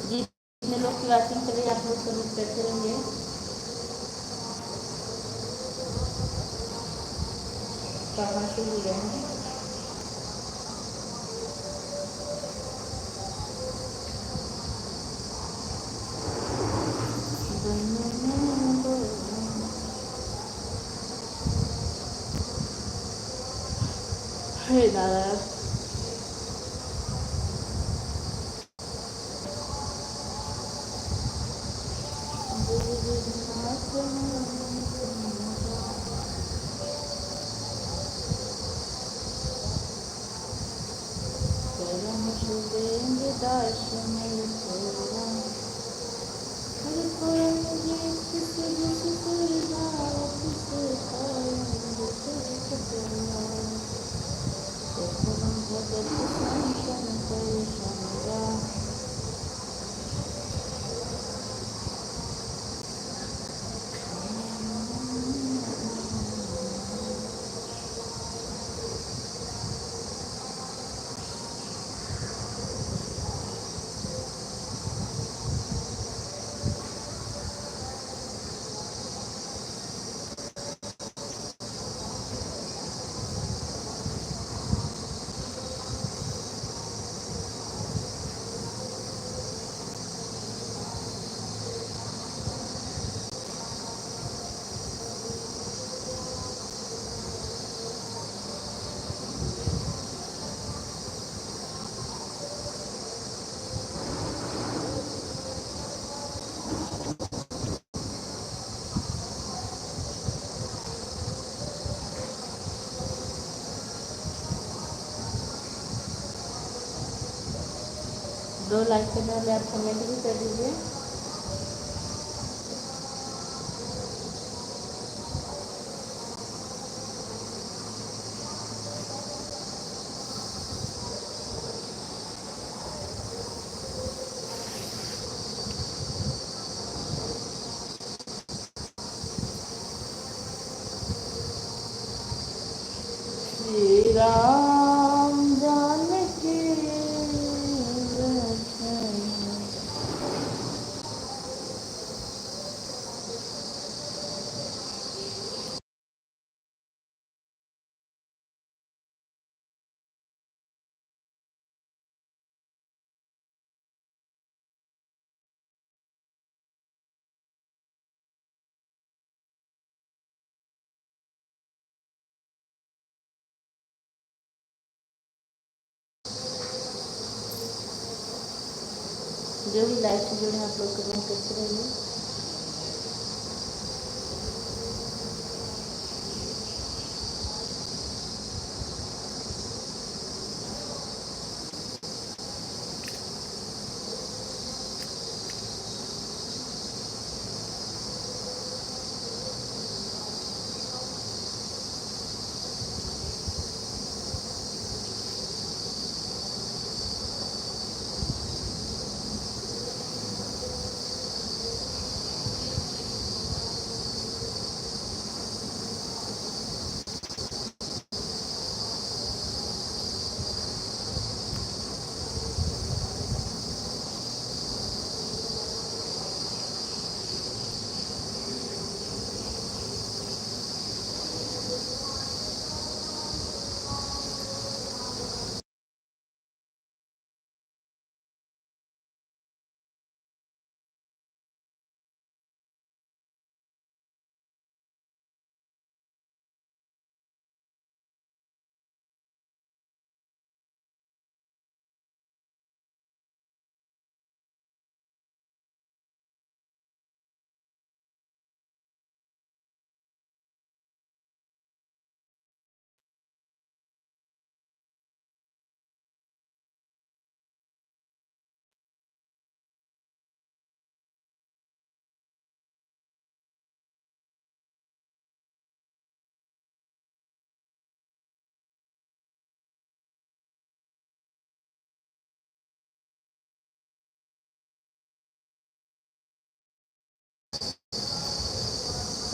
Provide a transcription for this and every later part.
जितने लोग की वाचिंग कर रहे हैं आप लोग कमेंट करते रहेंगे। कहाँ से जुड़े हैं? हे दादा वीडियो लाइक करने वाले आप कमेंट भी कर दीजिए। श्री राम जानकी लक्ष्मण। जो भी लाइव से जुड़े हैं आप लोग कमेंट करते रहिए।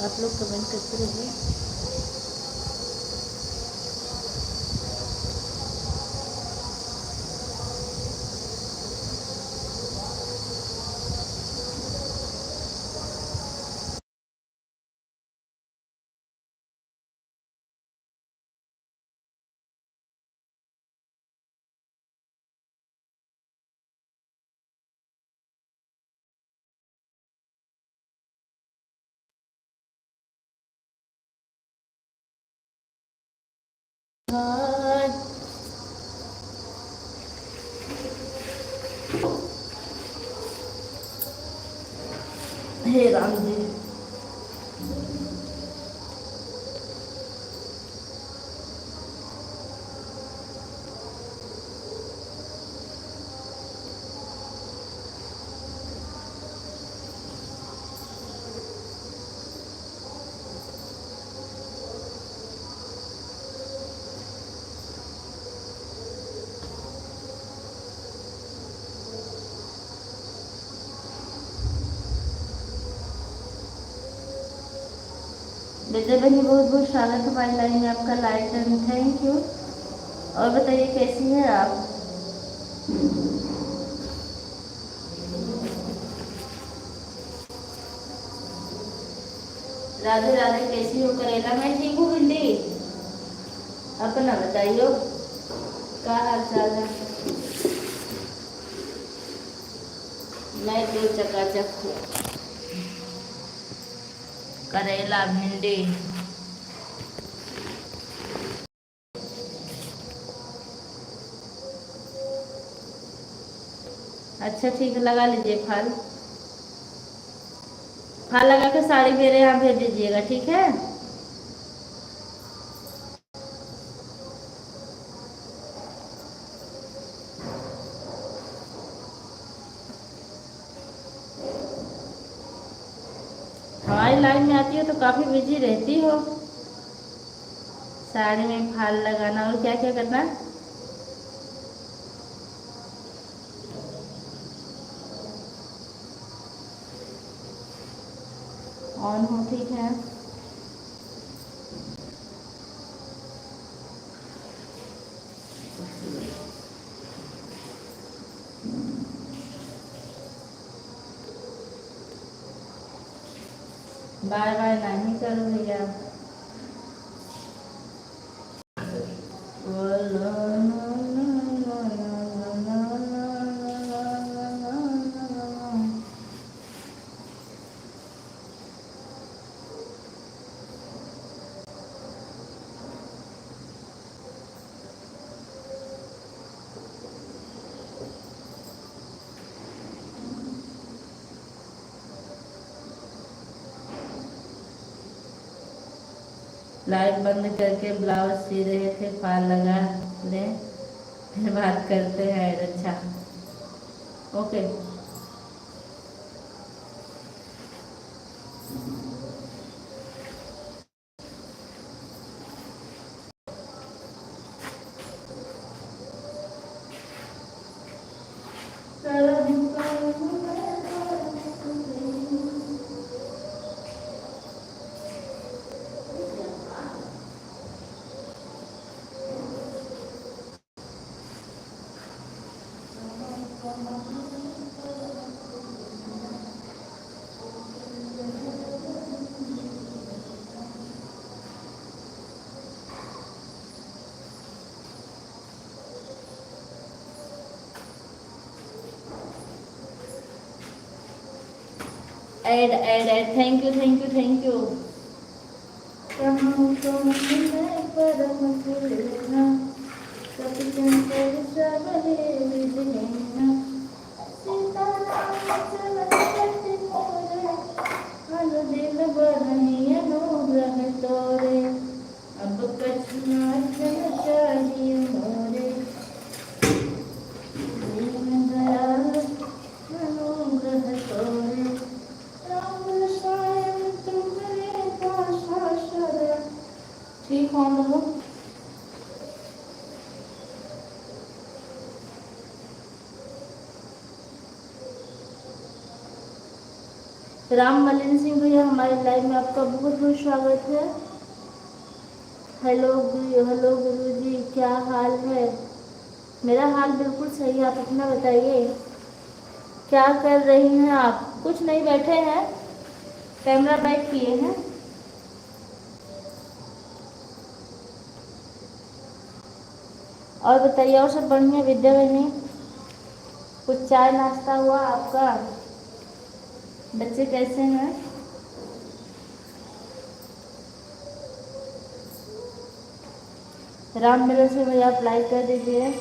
आप लोग कमेंट करते रहिए। हे राम जी। विजय बहनी बहुत बहुत स्वागत है हमारी लाइन में आपका। Like and thank you. और बताइए कैसी हैं आप। राधे राधे, कैसी हो करेला। मैं ठीक हूँ बिल्ली, अपना बताइयो क्या हाल चाल है। मैं तो चकाचक हूँ। करेला भिंडी अच्छा ठीक है, लगा लीजिए फाल। फाल लगा के साड़ी मेरे यहाँ भेज दीजिएगा, ठीक है। लाइव में आती हो तो काफ़ी बिजी रहती हो। साड़ी में फाल लगाना और क्या क्या करना। ऑन हो, ठीक है। बाय बाय नहीं करो भैया। लाइट बंद करके ब्लाउज सी रहे थे, फाल लगा लें फिर बात करते हैं। अच्छा okay. Add add add, thank you thank you thank you. अब कछुआ चाहिए मोरे ठीक हो लोग। राम मलिन सिंह भैया हमारे लाइव में आपका बहुत बहुत स्वागत है। हेलो हेलो गुरु जी, क्या हाल है। मेरा हाल बिल्कुल सही है, आप अपना बताइए। क्या कर रही हैं आप। कुछ नहीं, बैठे हैं, कैमरा बैक किए हैं। और बताइए, और सब बढ़िया। विद्या बहनी, कुछ चाय नाश्ता हुआ आपका। बच्चे कैसे हैं। राम मिलन से भैया आप लाइक कर दीजिए।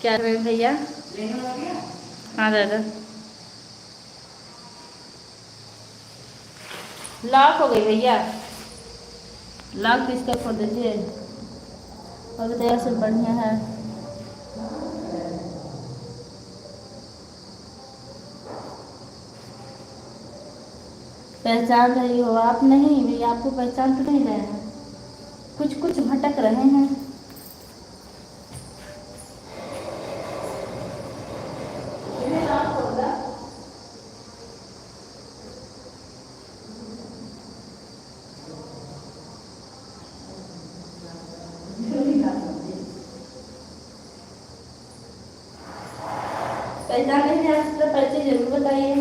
क्या कर रहे हैं भैया। हाँ दादा, लॉक हो गई भैया, लॉक किसका खोल दीजिए। और बताइए, सब बढ़िया है। पहचान रही हो आप। नहीं भैया, आपको पहचान तो नहीं रहे हैं, कुछ कुछ भटक रहे हैं। पहचान नहीं है तो परिचय जरूर बताइए।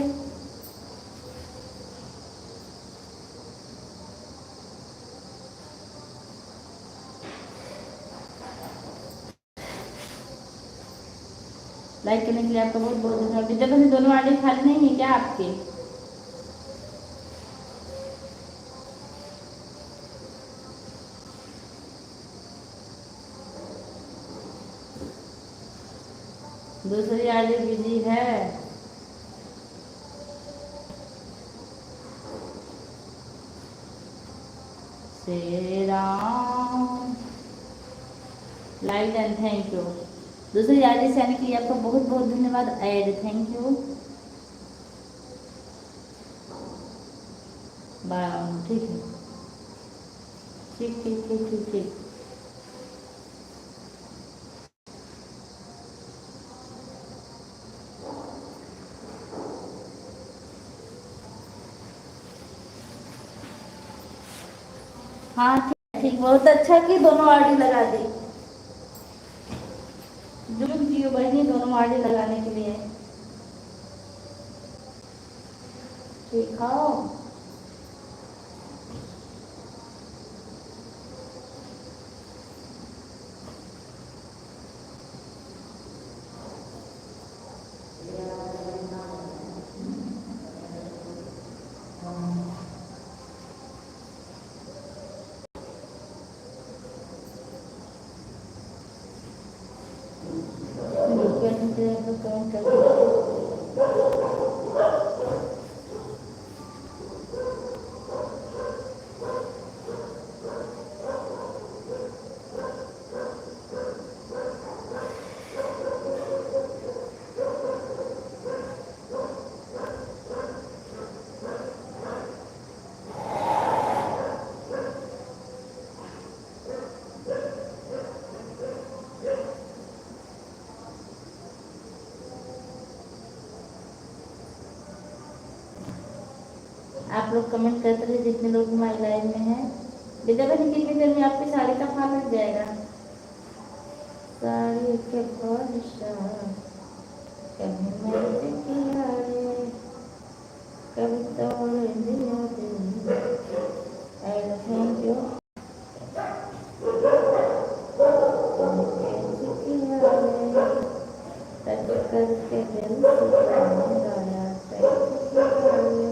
लाइक करने के लिए आपका बहुत बहुत धन्यवाद। विद्या बहनी, दोनों आईडी खाली नहीं है क्या आपके। दूसरी आईडी बिजी है। Shri Ram. Like and thank you. दूसरी आईडी से आने के लिए आपका बहुत बहुत धन्यवाद। Add thank you. बाय। ठीक है, ठीक ठीक ठीक ठीक ठीक। हाँ ठीक ठीक, बहुत अच्छा कि दोनों आईडी लगा दी। जुड़ जियो बहनी दोनों आईडी लगाने के लिए। ठीक है। कमेंट करके आप लोग कमेंट करते रहे जितने लोग हमारी लाइव में हैं। बेटा बहन कितनी देर में आपकी साड़ी का फाल लग जाएगा? साड़ी के बादशाह कभी मैंने किया रे, कभी तोड़ दिया दिल। Add thank you. टच करके दिल से पानी लाया, टच किया रे।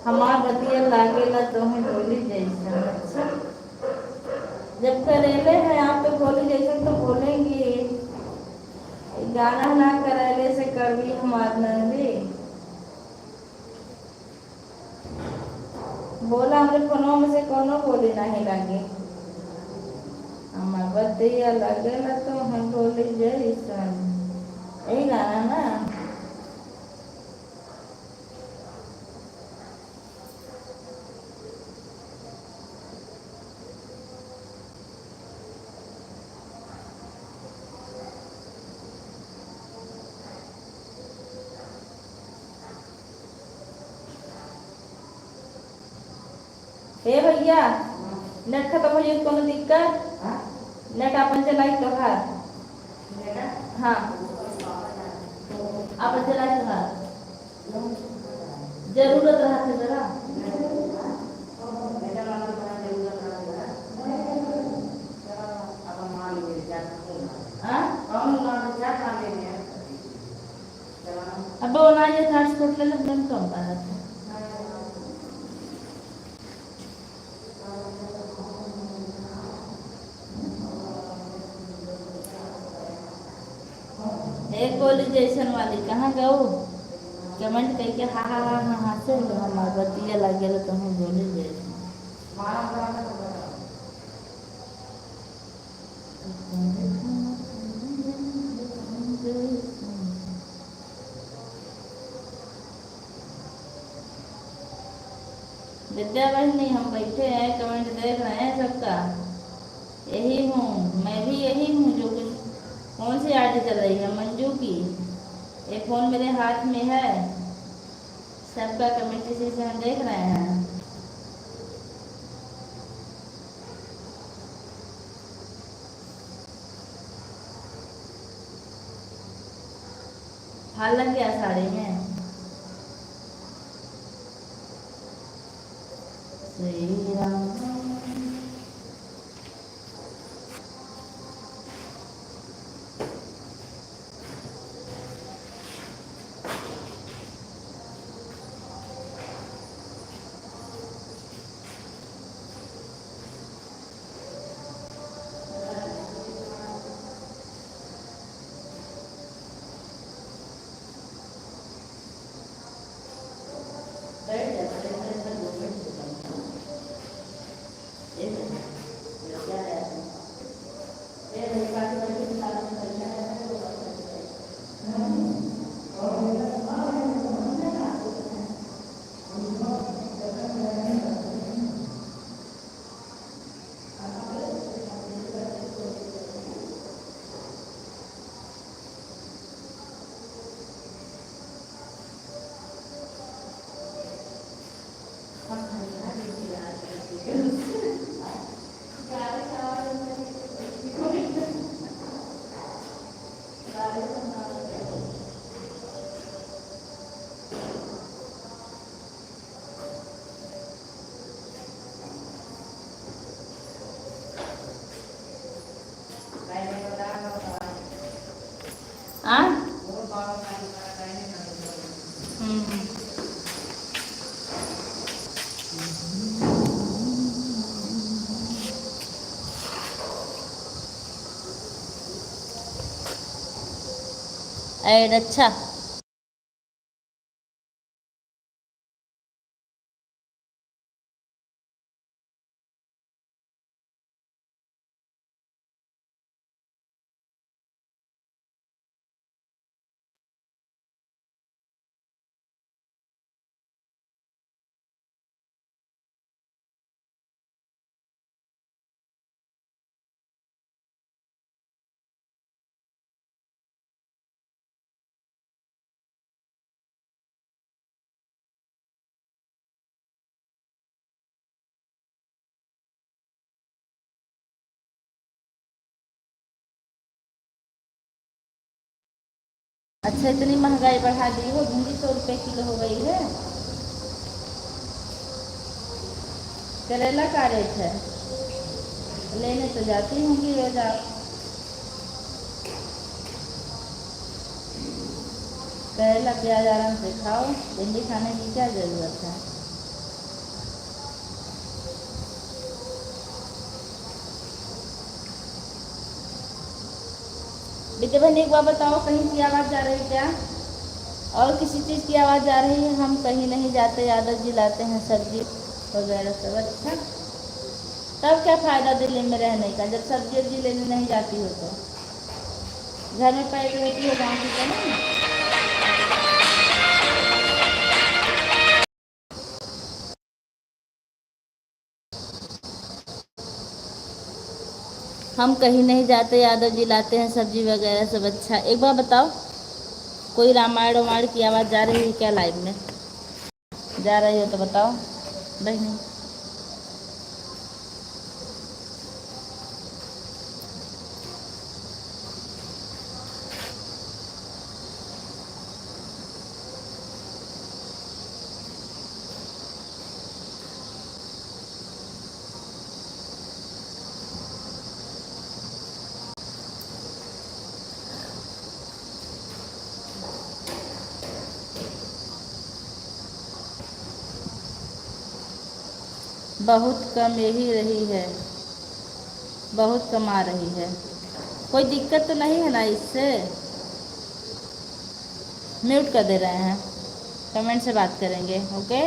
हमार बतिया लागेला तुम्हें बोली जैसा। अच्छा, जब करेले हैं आप पे बोली जैसे तो बोलेंगे। गाना ना करेले से करवी हमार नंदी बोला हमरे फोनों में से कोनो बोली नहीं लगे। हमार बतिया लागेला तो हम बोली जैसा, यही गाना ना। हे भैया, नेट खत्म हो जाए कोनो दिक्कत? नेट अपन चलाई तो है। हाँ, अपन चलाई तो है। जरूरत रहा थे जरा। कम पारा था। एक बोली जैसन वाली कहाँ गऊ कमेंट कही के हाँ हाँ हाँ हाँ हाँ से हम बतिया लगे तो हम बोले जैसे विद्या बहनी हम बैठे हैं कमेंट देख रहे हैं सबका। यही हूँ मैं भी यही हूँ जो कि कौन सी आरती चल रही है मंजू की। ये फोन मेरे हाथ में है। सबका कमेंट इसी से हम देख रहे हैं। हाल लग गया साड़ी में। श्री राम आ ऐड अच्छा अच्छा। इतनी महंगाई बढ़ा दी हो भिंडी 100 रुपये किलो हो गई है। करेला का रेट है? लेने तो जाती होंगी रोज आप। करेला प्याज आराम से खाओ। भिंडी खाने की क्या ज़रूरत है। विद्या बहन एक बार बताओ कहीं की आवाज़ जा रही क्या? और किसी चीज़ की आवाज़ जा रही है? हम कहीं नहीं जाते, यादव जी लाते हैं सब्जी वगैरह सब। अच्छा, तब क्या फ़ायदा दिल्ली में रहने का जब सब्जी वब्जी लेने नहीं जाती हो तो? घर में पैक रहती हो गाँव की तो नहीं। हम कहीं नहीं जाते, यादव जी लाते हैं सब्जी वगैरह सब। अच्छा, एक बार बताओ कोई रामायण वामायण की आवाज़ जा रही है क्या लाइव में? जा रही हो तो बताओ बहनी। बहुत कम यही रही है, बहुत कम आ रही है। कोई दिक्कत तो नहीं है ना इससे? म्यूट कर दे रहे हैं, कमेंट से बात करेंगे। ओके।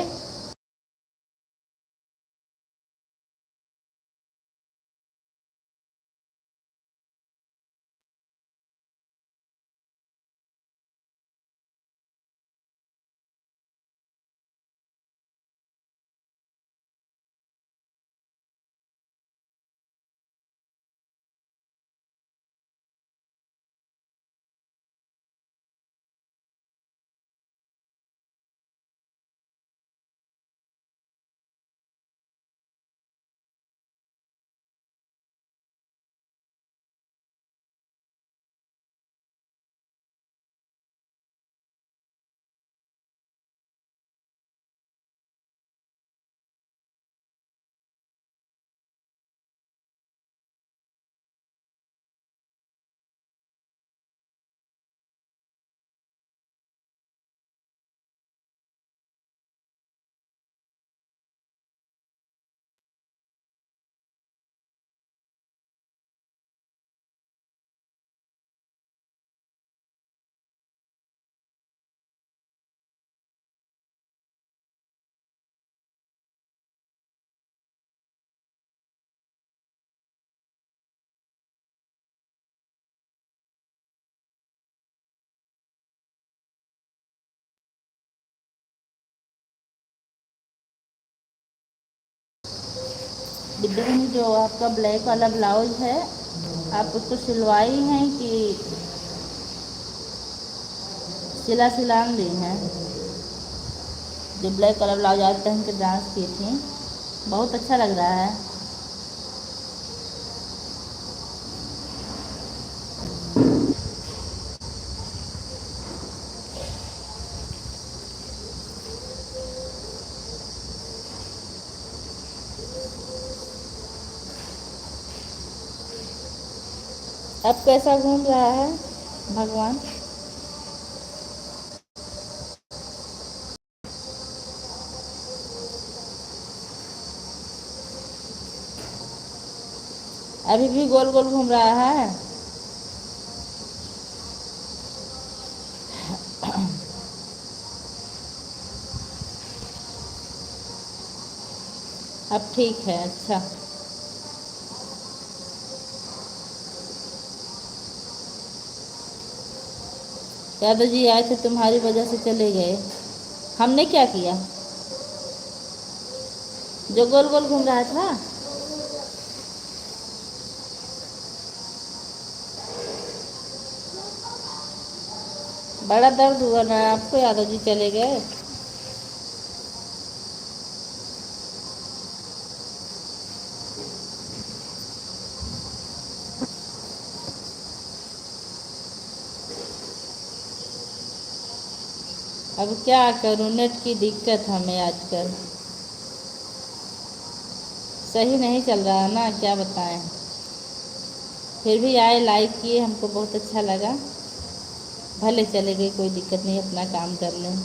डिब्बे जो आपका ब्लैक वाला ब्लाउज है, आप उसको सिलवाई हैं कि सिलान ली हैं? जो ब्लैक वाला ब्लाउज आज पहन के डांस की थी, बहुत अच्छा लग रहा है। अब कैसा घूम रहा है भगवान? अभी भी गोल गोल घूम रहा है? अब ठीक है, अच्छा। यादव जी आए थे, तुम्हारी वजह से चले गए। हमने क्या किया? जो गोल गोल घूम रहा था। बड़ा दर्द हुआ ना आपको? यादव जी चले गए। अब क्या करूँ, नेट की दिक्कत हमें आजकल सही नहीं चल रहा है ना, क्या बताएं। फिर भी आए, लाइक किए, हमको बहुत अच्छा लगा। भले चले गए, कोई दिक्कत नहीं, अपना काम कर लें।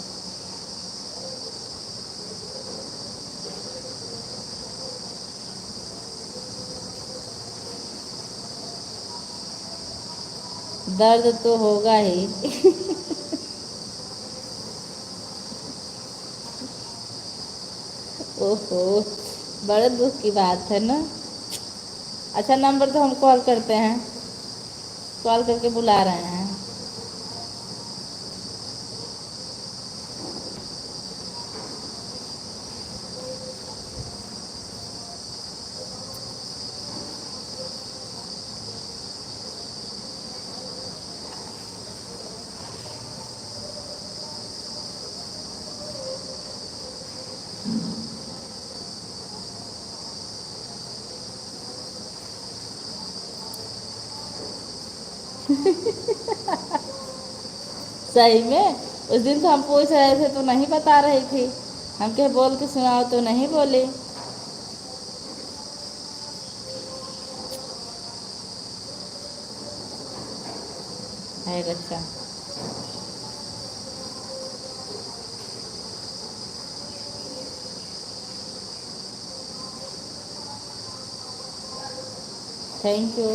दर्द तो होगा ही। ओहो, बड़े दुख की बात है ना। अच्छा, नंबर तो हम कॉल करते हैं, कॉल करके बुला रहे हैं। सही में उस दिन तो हम पूछ रहे थे तो नहीं बता रही थी। हम कहे बोल के सुनाओ तो नहीं बोले। है अच्छा। Thank you.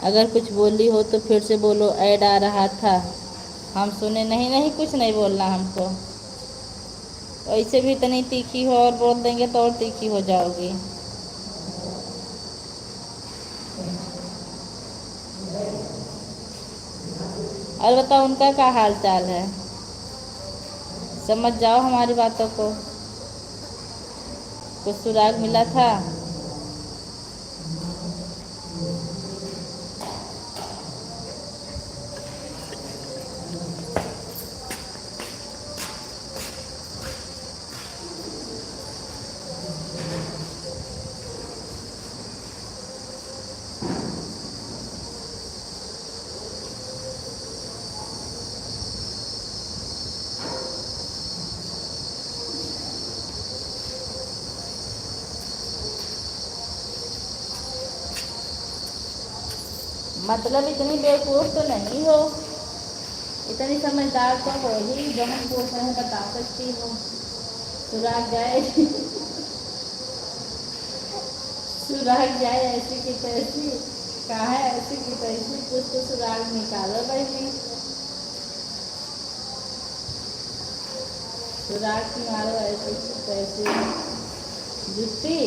अगर कुछ बोली हो तो फिर से बोलो, ऐड आ रहा था हम सुने नहीं। नहीं, कुछ नहीं बोलना हमको। वैसे भी इतनी तीखी हो और बोल देंगे तो और तीखी हो जाओगी। और बताओ उनका क्या हाल चाल है, समझ जाओ हमारी बातों को। कुछ सुराग मिला था? मतलब इतनी बेवकूफ़ तो नहीं हो, इतनी समझदार तो हो ही जो हम पूछ रहे हैं बता सकती हो। सुराग जाए सुराग जाए ऐसी की तैसी, कहा है ऐसी की तैसी, कुछ तो सुराग निकालो भाई। सुराग की मारो ऐसी की तैसी जुट्टी।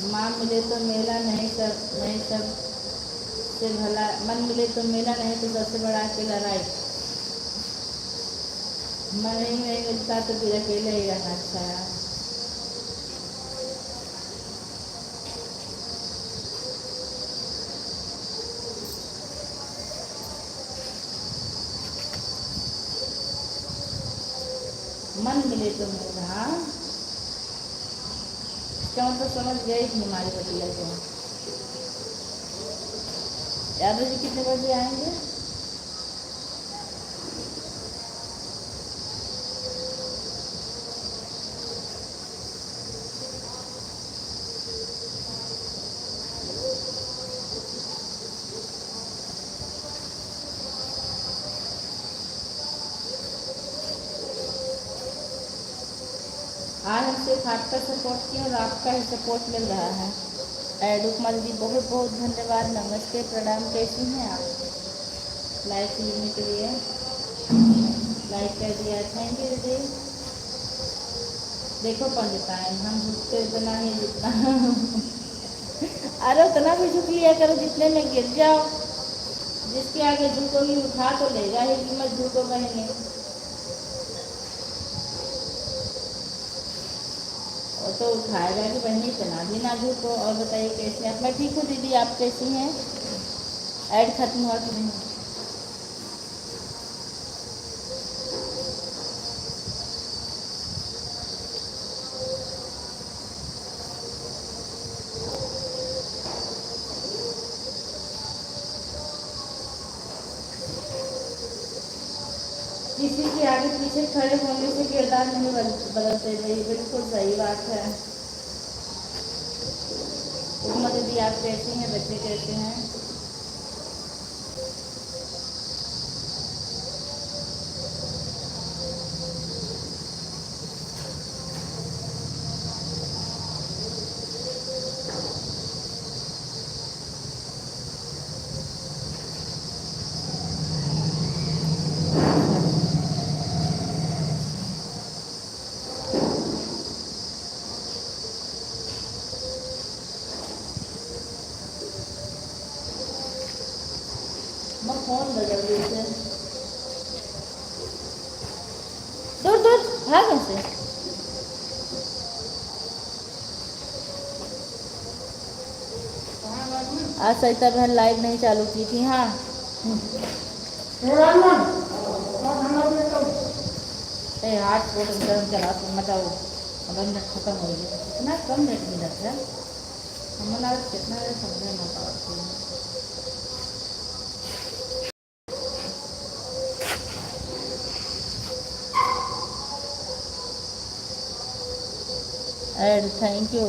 माँ मिले तो मेला नहीं सब से भला, मन मिले तो मेला नहीं तो सबसे बड़ा के लड़ाई। मन ही नहीं मिलता तो फिर अकेले ही रहना अच्छा है। मन मिले तो मेला, हाँ क्या मतलब समझ गई थी हमारी बटिया को। यादव जी कितने बजे आएंगे? आज हम सिर्फ आपका सपोर्ट किए और आपका ही सपोर्ट मिल रहा है। एडुकमल जी बहुत बहुत धन्यवाद, नमस्ते, प्रणाम, कैसी हैं आप? लाइक लेने के लिए लाइक कर दिया, थैंक यू दीदी। देखो पंडिताइन हम झुकते उतना ही जितना अरे उतना भी झुक लिया करो जितने में गिर जाओ। जिसके आगे झुकोगी उठा तो लेगा ही, कि मत झुको बहने। और तो उठाएगा कि बहनी इतना भी ना झुको। और बताइए कैसे आप? मैं ठीक हूँ दीदी, आप कैसी हैं? ऐड खत्म हुआ कि नहीं? किसी के आगे पीछे खड़े होने से किरदार नहीं बदलते भाई, बिल्कुल सही बात है। उपमा दीदी आप कैसी हैं, बच्चे कैसे हैं? फोन दो जल्दी से। दूर दूर भाग यहाँ से। आज सरिता बहन लाइव नहीं चालू की थी। हाँ ए हाथ फोटो गर्म चला तो मतलब अगर नेट खत्म हो गया इतना कम नेट मिला है हमारा कितना समझे ना पाते हैं। एड थैंक यू।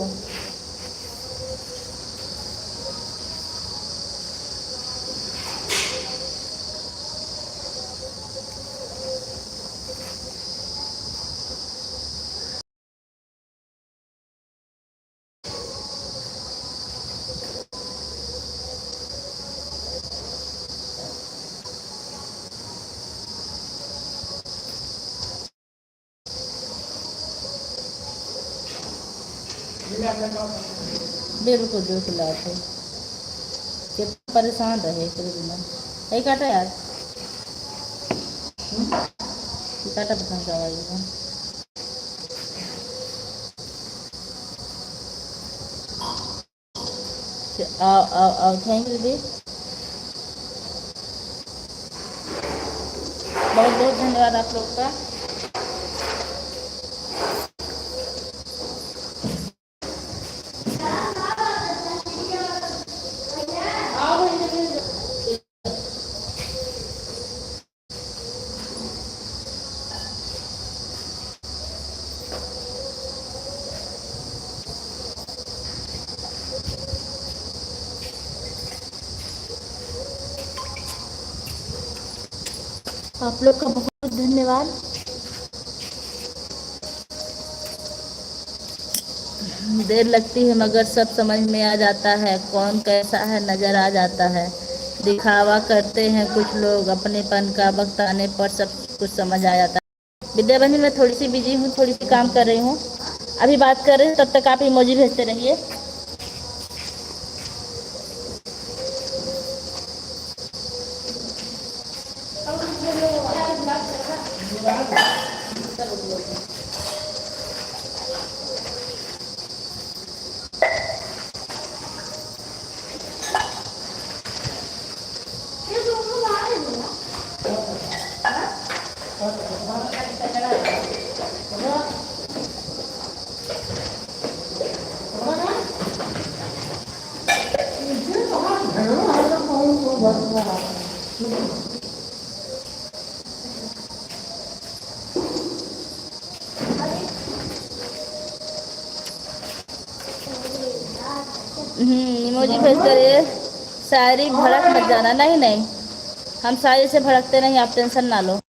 बिल्कुल बिल्कुल आते कि परेशान रहे पूरे दिन। यही काटा यार ये काटा पसंद का आवाज़। आओ आओ आओ थैंक यू दीदी बहुत बहुत धन्यवाद आप लोग का। आप लोग का बहुत धन्यवाद। देर लगती है मगर सब समझ में आ जाता है कौन कैसा है नज़र आ जाता है। दिखावा करते हैं कुछ लोग अपनेपन का वक्त आने पर सब कुछ समझ आ जाता है। विद्या बहन मैं थोड़ी सी बिजी हूँ थोड़ी सी काम कर रही हूँ अभी बात कर रहे हैं तब तक आप इमोजी भेजते रहिए। इमोजी भेजते रहिए। शायरी भड़क मत जाना। नहीं नहीं हम शायरी से भड़कते नहीं आप टेंशन ना लो।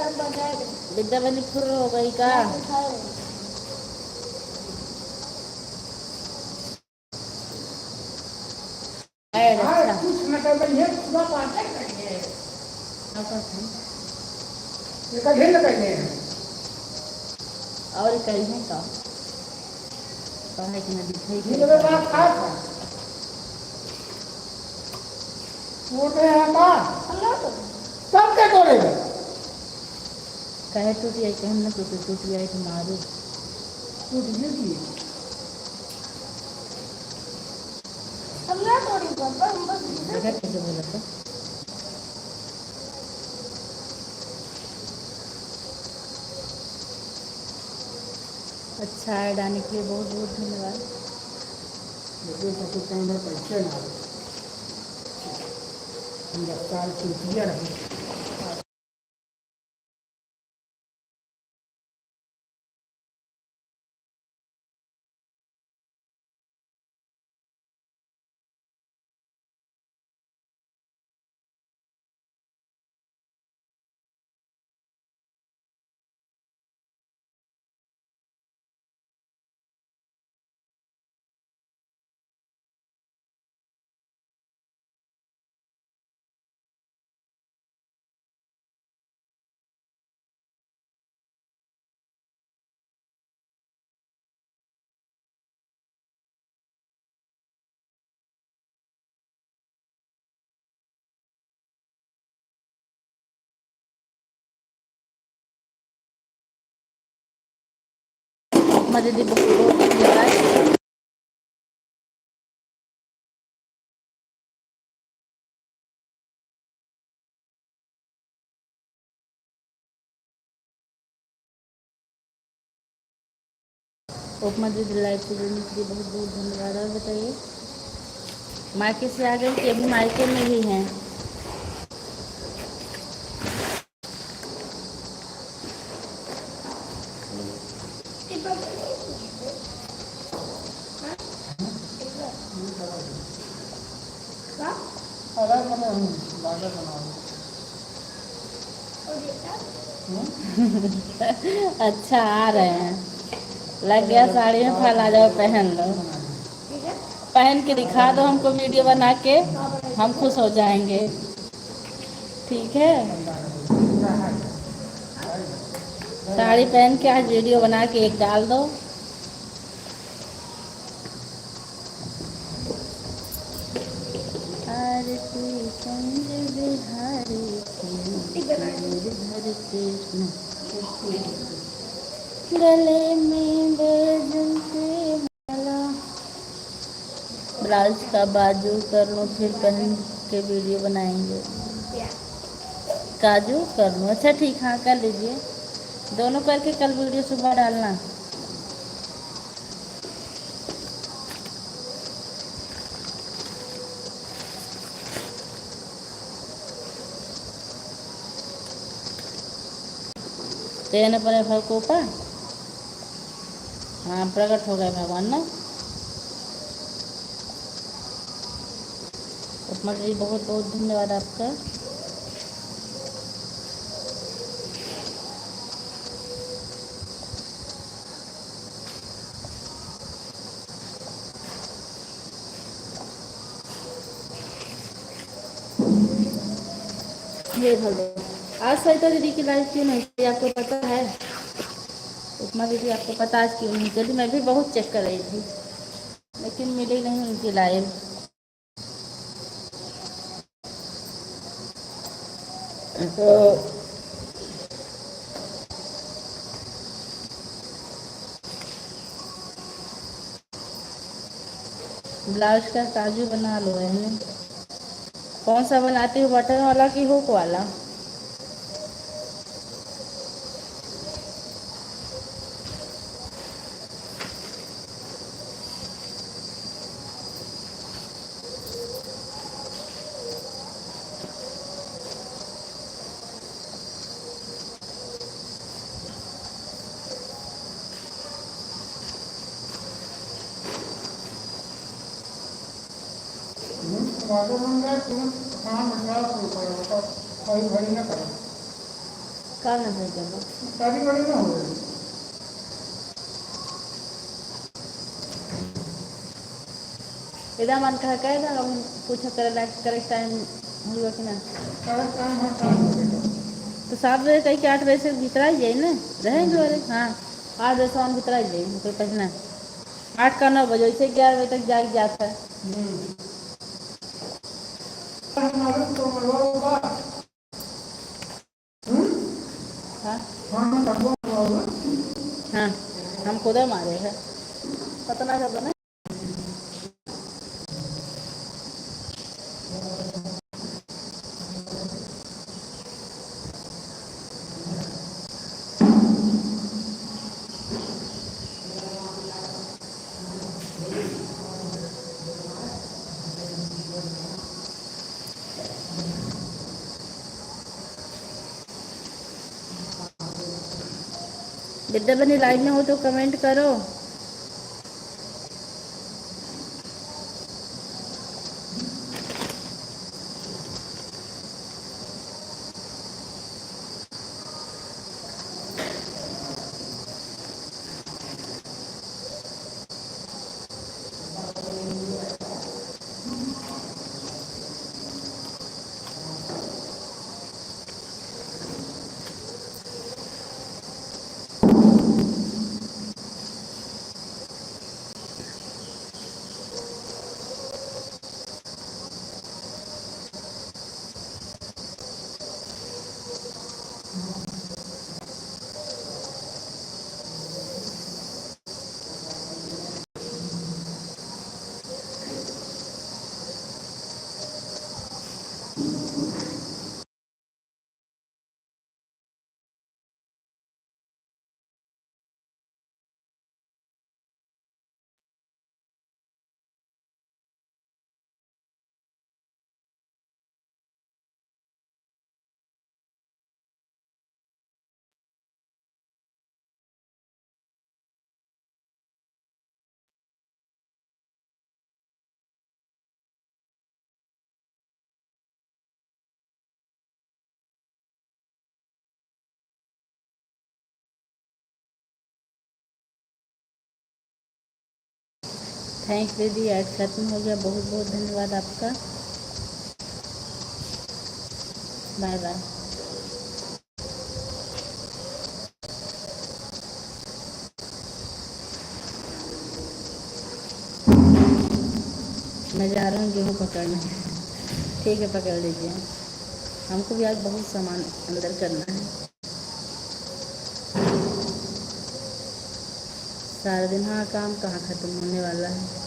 विद्या बनी फुर हो गई का? अच्छा कुछ न कर ये पूरा पार्टी करेंगे ये का ढेर करेंगे और कहीं है का कि नदी थे ये मेरे बात खा था वो तो है ना सब क्या तोड़ेगा कहे टूटी आई कहन न टूटी आई तो मारू टूट गई देखा कैसे बोला था। अच्छा ऐड आने के लिए बहुत बहुत धन्यवाद। लेकिन सबसे कम पैसे ना हम 10 साल चूतिया रहे हमारे दीदी बहुत धन्यवाद। उपमा दीदी लाइव से जुड़ने के लिए बहुत बहुत धन्यवाद। और बताइए मायके से आ गई कि अभी मायके में ही हैं? अच्छा आ रहे हैं लग गया साड़ी में फैला जाओ पहन लो पहन के दिखा दो हमको वीडियो बना के हम खुश हो जाएंगे। ठीक है साड़ी पहन के आज वीडियो बना के एक डाल दो। आरती संग बिहारी कृष्ण गले में बैजंती माला। ब्लाउज का बाजू कर लो फिर पहन के वीडियो बनाएंगे। काजू कर लो अच्छा ठीक हाँ कर लीजिए दोनों करके कल वीडियो सुबह डालना। तेने पर भगकोपा हाँ प्रकट हो गए भगवान ना। उपमा जी बहुत बहुत धन्यवाद आपका। ये भलो आज सरिता दीदी की लाइफ क्यों नहीं थी आपको पता है? उपमा दीदी आपको पता आज क्यों नहीं चली? मैं भी बहुत चेक कर रही थी लेकिन मिली नहीं उनकी लाइव। तो ब्लाउज का काजू बना लो है कौन सा बनाती हूँ बटन वाला कि हुक वाला? खाना मंगा तुम खाना मंगा तो भरी न करो कहाँ ना सही कर लो। शादी बड़ी ना हो गई। इधर मन कह था हम पूछा करे करेक्ट टाइम हुआ कि ना। करेक्ट टाइम है, टाइम हो गया। तो 7 बजे कहीं के 8 बजे से भीतर आई जाए ना रहेंगे वाले। हाँ 8 बजे से भीतर आई जाए कोई पहना 8 का 9 बजे से 11 बजे तक जाग जाता है। हमारे तो मरवा होगा। हाँ हाँ करवा होगा। हाँ हम खुद मारे हैं पता ना कर ना। विद्या बनी लाइव में हो तो कमेंट करो। थैंक्स दीदी ऐड खत्म हो गया बहुत बहुत धन्यवाद आपका। Bye bye. मैं जा रहा हूँ गेहूँ पकड़ने। ठीक है पकड़ लीजिए। हमको भी आज बहुत सामान अंदर करना है सारा दिन। हाँ काम कहाँ ख़त्म होने वाला है।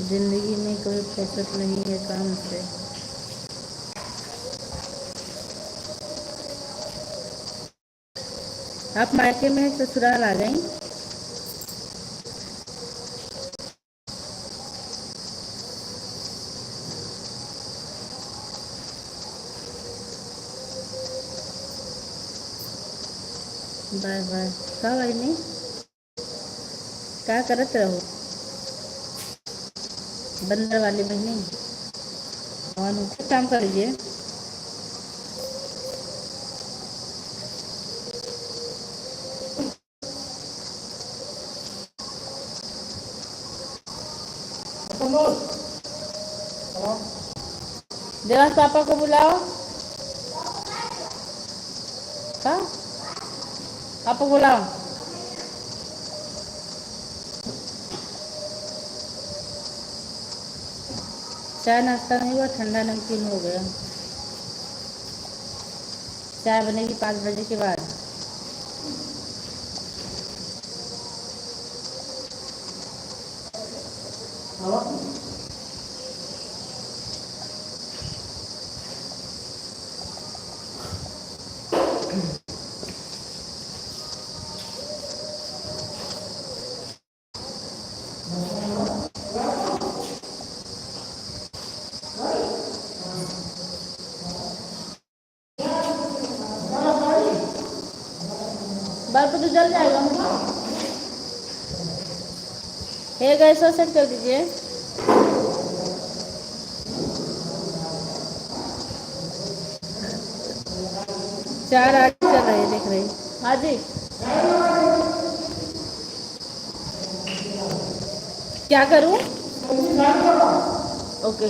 ज़िंदगी में कोई फुर्सत नहीं है काम से। आप मायके में ससुराल आ गई। Bye bye. कब आई नहीं क्या करत रहो बंदर वाली बहनी और कुछ काम कर लीजिए। देवास पापा को बुलाओ। हाँ पापा बुलाओ। चाय नाश्ता नहीं हुआ ठंडा नमकीन हो गया। चाय बनेगी 5 बजे के बाद। बल्ब तो जल जाएगा। हे गैस सेट कर दीजिए। 4 8 चल रहे हैं, देख रहे हैं। हाँ जी। क्या करूं? ओके।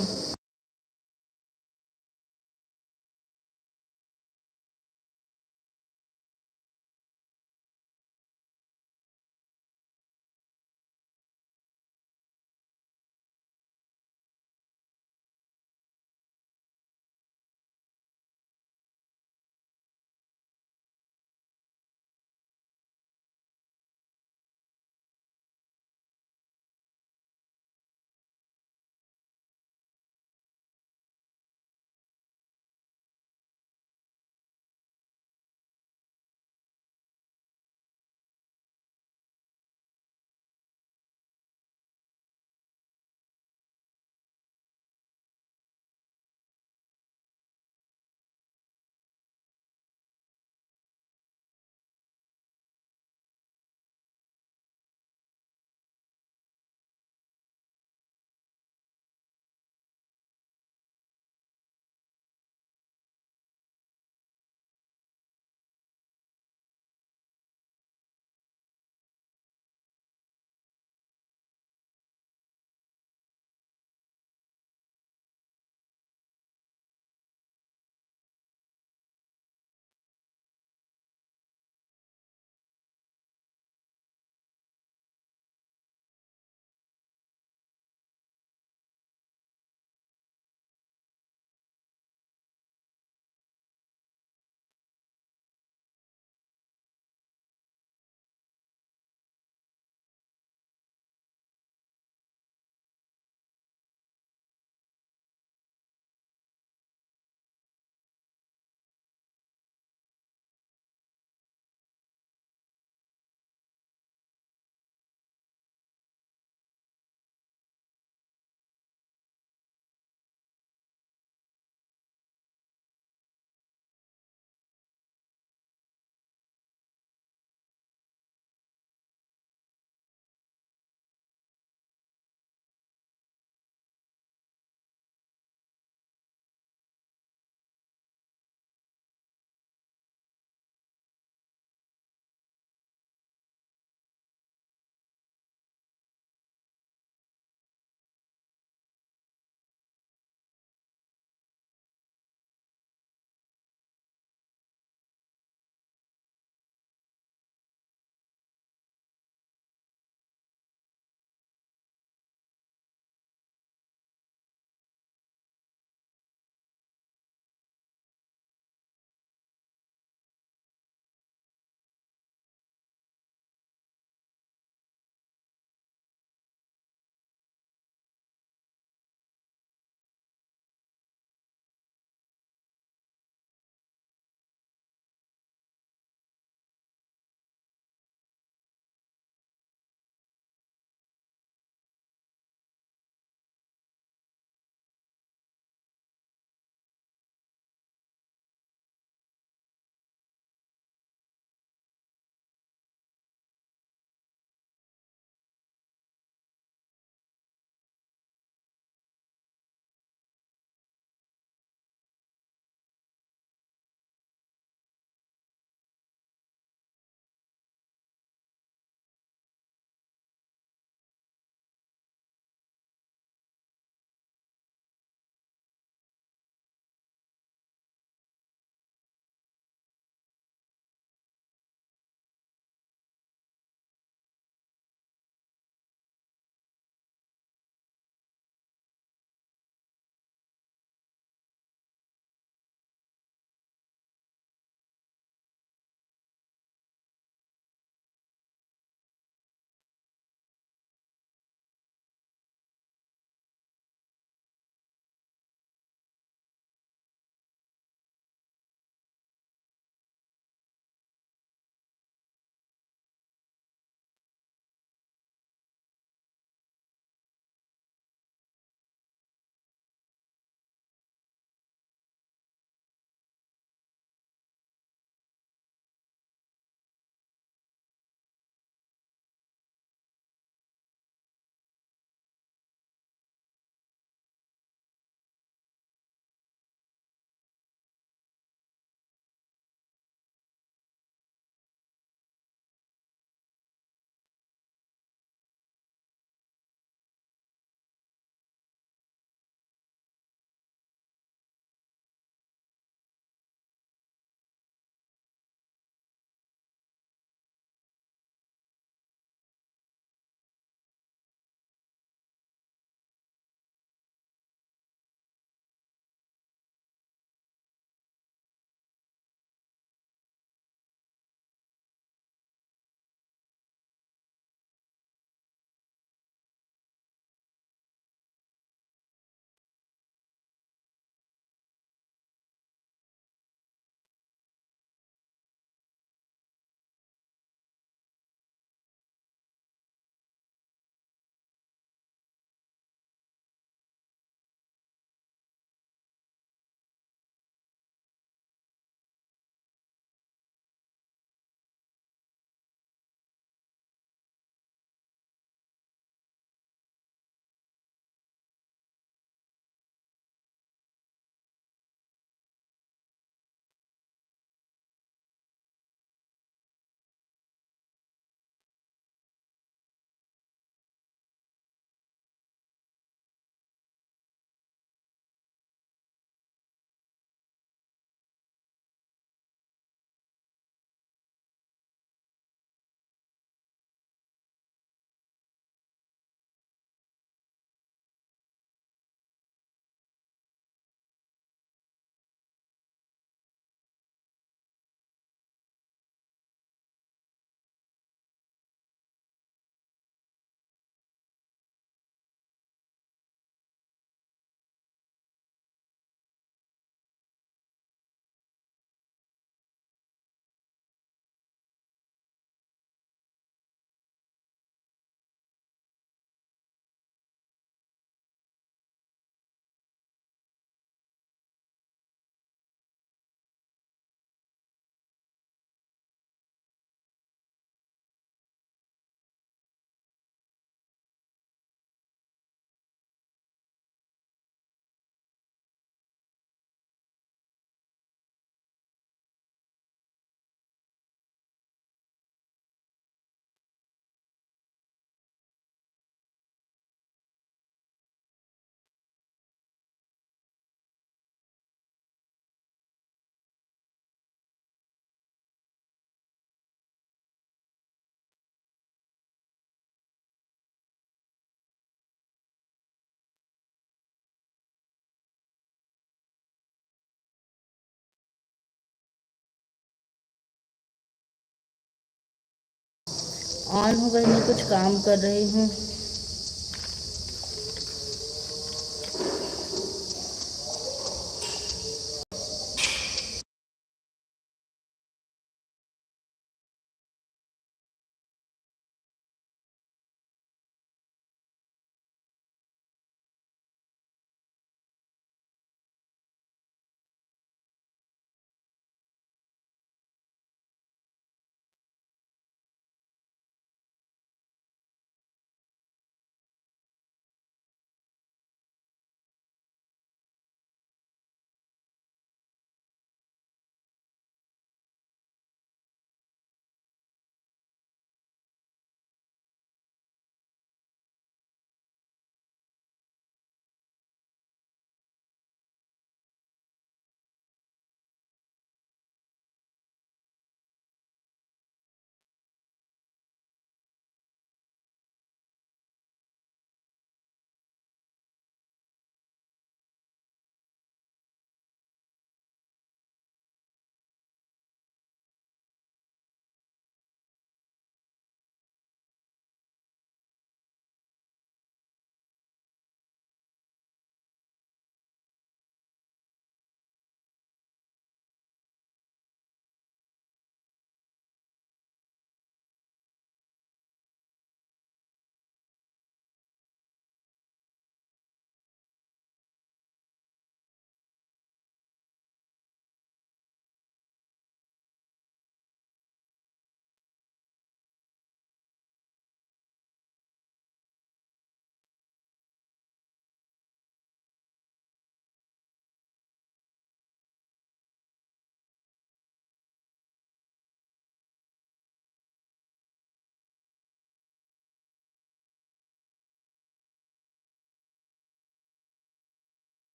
ऑन हो गई, मैं कुछ काम कर रही हूँ।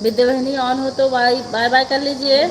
विद्या वाहिनी ऑन हो तो बाय बाय बाय कर लीजिए।